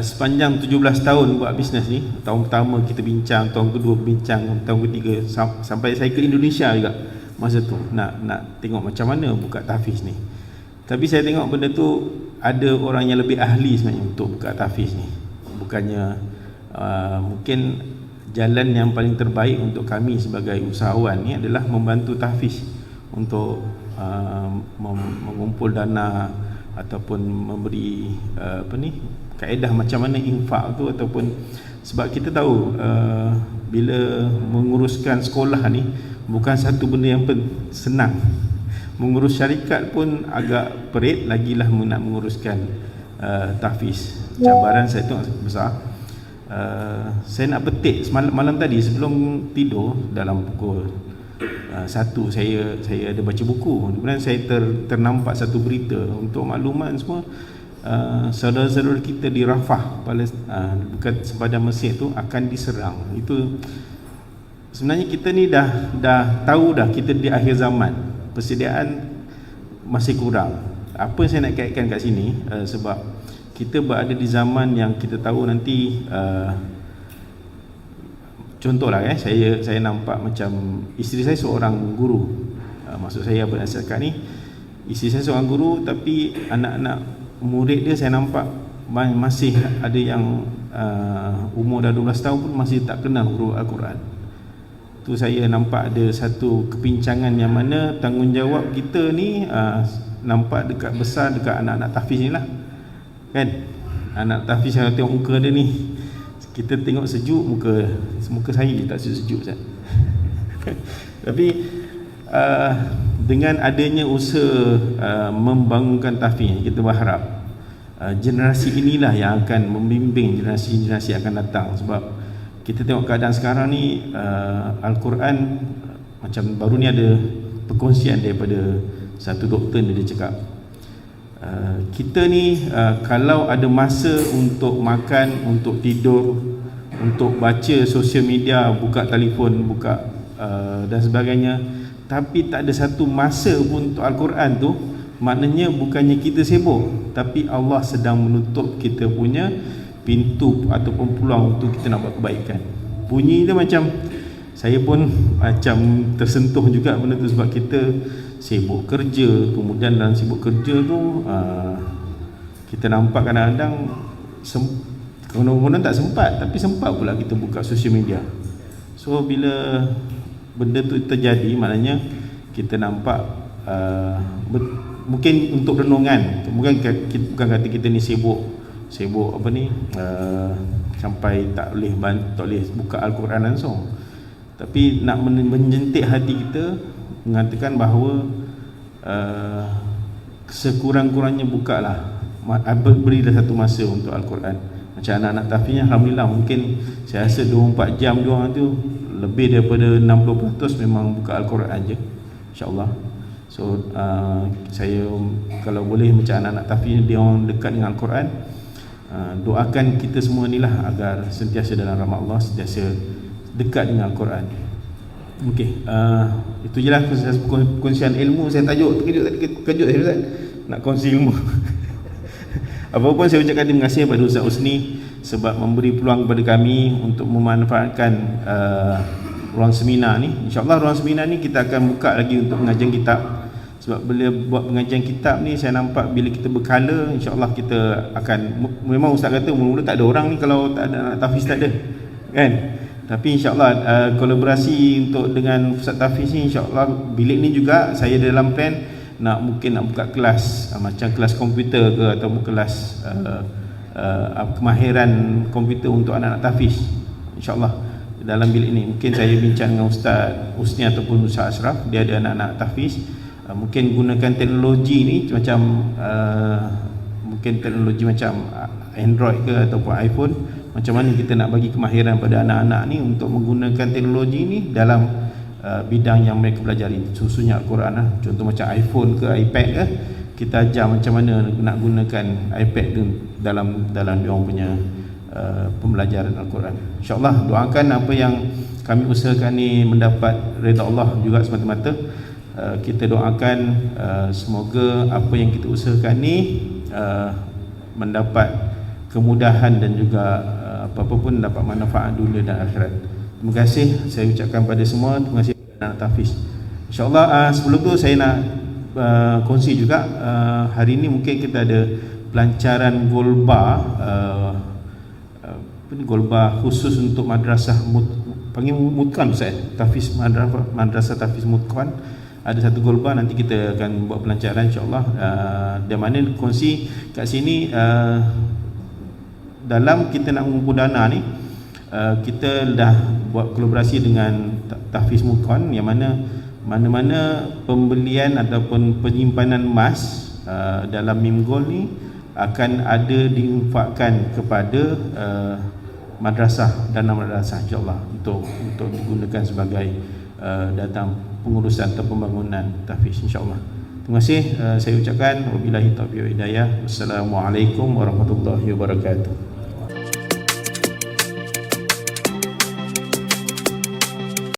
sepanjang 17 tahun buat bisnes ni, tahun pertama kita bincang, tahun kedua bincang, tahun ketiga sampai saya ke Indonesia juga masa tu nak tengok macam mana buka tahfiz ni. Tapi saya tengok benda tu ada orang yang lebih ahli sebenarnya untuk buka tahfiz ni. Bukannya mungkin jalan yang paling terbaik untuk kami sebagai usahawan ni adalah membantu tahfiz untuk mengumpul dana ataupun memberi kaedah macam mana infak tu, ataupun sebab kita tahu bila menguruskan sekolah ni bukan satu benda yang senang. Mengurus syarikat pun agak perit, lagilah nak menguruskan tahfiz. Cabaran saya tu besar. Saya nak petik malam tadi sebelum tidur, dalam pukul 1 saya ada baca buku. Kemudian saya ternampak satu berita untuk makluman semua, saudara-saudara kita di Rafah, bukan sepadan Mesir tu akan diserang. Itu sebenarnya kita ni dah tahu dah kita di akhir zaman, persediaan masih kurang. Apa saya nak kaitkan kat sini, sebab kita berada di zaman yang kita tahu nanti, contohlah saya nampak macam isteri saya seorang guru. Maksud saya berdasarkan ni, isteri saya seorang guru, tapi anak-anak murid dia saya nampak masih ada yang umur dah 12 tahun pun masih tak kenal huruf Al-Quran. Tu saya nampak ada satu kepincangan yang mana tanggungjawab kita ni nampak besar dekat anak-anak tahfiz ni lah, kan? Anak tahfiz yang tengok muka dia ni, kita tengok sejuk, muka saya tak sejuk Ustaz. Tapi dengan adanya usaha membangunkan tahfiz, kita berharap generasi inilah yang akan membimbing generasi-generasi akan datang. Sebab kita tengok keadaan sekarang ni, Al-Quran macam baru ni ada perkongsian daripada satu doktor dia cakap, kita ni kalau ada masa untuk makan, untuk tidur, untuk baca sosial media, buka telefon, buka dan sebagainya, tapi tak ada satu masa pun untuk Al-Quran tu, maknanya bukannya kita sibuk, tapi Allah sedang menutup kita punya pintu ataupun peluang untuk kita nak buat kebaikan. Bunyi dia macam, saya pun macam tersentuh juga benda tu, sebab kita sibuk kerja. Kemudian dalam sibuk kerja tu kita nampak kadang-kadang kadang-kadang tak sempat, tapi sempat pula kita buka sosial media. So bila benda tu terjadi, maknanya kita nampak mungkin untuk renungan, bukan kata kita ni sibuk apa ni, sampai tak boleh buka Al-Quran langsung, tapi nak menyentik hati kita, mengatakan bahawa sekurang-kurangnya bukalah, berilah satu masa untuk Al-Quran. Macam anak-anak tahfiznya, alhamdulillah, mungkin saya rasa 24 jam dia orang tu lebih daripada 60% memang buka Al-Quran je, insya-Allah. So saya kalau boleh macam anak-anak tahfiz dia orang dekat dengan Al-Quran, doakan kita semua ni lah agar sentiasa dalam rahmat Allah, sentiasa dekat dengan Al-Quran. Okey, itu je lah kongsian ilmu. Saya tajuk terkejut saya Ustaz, nak kongsi ilmu. Apa-apa saya ucapkan terima kasih kepada Ustaz Husni sebab memberi peluang kepada kami untuk memanfaatkan ruang seminar ni. InsyaAllah ruang seminar ni kita akan buka lagi untuk pengajian kitab. Sebab bila buat pengajian kitab ni, saya nampak bila kita berkala, insyaAllah kita akan, memang Ustaz kata mula-mula tak ada orang ni kalau tak ada anak tahfiz, tak ada, kan? Tapi insyaAllah kolaborasi untuk dengan Pusat Tahfiz ni, insyaAllah bilik ni juga saya dalam plan mungkin nak buka kelas macam kelas komputer ke, atau kelas kemahiran komputer untuk anak-anak tahfiz. InsyaAllah dalam bilik ni mungkin saya bincang dengan Ustaz Husni ataupun Ustaz Ashraf, dia ada anak-anak tahfiz. Mungkin gunakan teknologi ni macam mungkin teknologi macam Android ke ataupun iPhone, macam mana kita nak bagi kemahiran pada anak-anak ni untuk menggunakan teknologi ni dalam bidang yang mereka pelajari, khususnya Al-Quran lah. Contoh macam iPhone ke iPad ke, kita ajar macam mana nak gunakan iPad tu dalam dia orang punya pembelajaran Al-Quran. InsyaAllah doakan apa yang kami usahakan ni mendapat redha Allah juga semata-mata. Kita doakan semoga apa yang kita usahakan ni mendapat kemudahan dan juga apa-apa pun dapat manfaat dunia dan akhirat. Terima kasih saya ucapkan pada semua. Terima kasih kepada anak tahfiz. InsyaAllah sebelum tu saya nak kongsi juga, hari ini mungkin kita ada pelancaran golba, golba khusus untuk madrasah panggil Mutqan Ustaz, tahfiz madrasah tahfiz Mutqan. Ada satu golba, nanti kita akan buat pelancaran insyaAllah. Dan mana kongsi kat sini, dalam kita nak mengumpul dana ni, kita dah buat kolaborasi dengan tahfiz Mutqan, yang mana-mana pembelian ataupun penyimpanan emas dalam Mim Gold ni akan ada diinfakkan kepada madrasah, dana madrasah insyaAllah, untuk digunakan sebagai datang pengurusan atau pembangunan tahfiz insyaAllah. Terima kasih saya ucapkan wabillahi taufiq wal hidayah. Wassalamualaikum warahmatullahi wabarakatuh.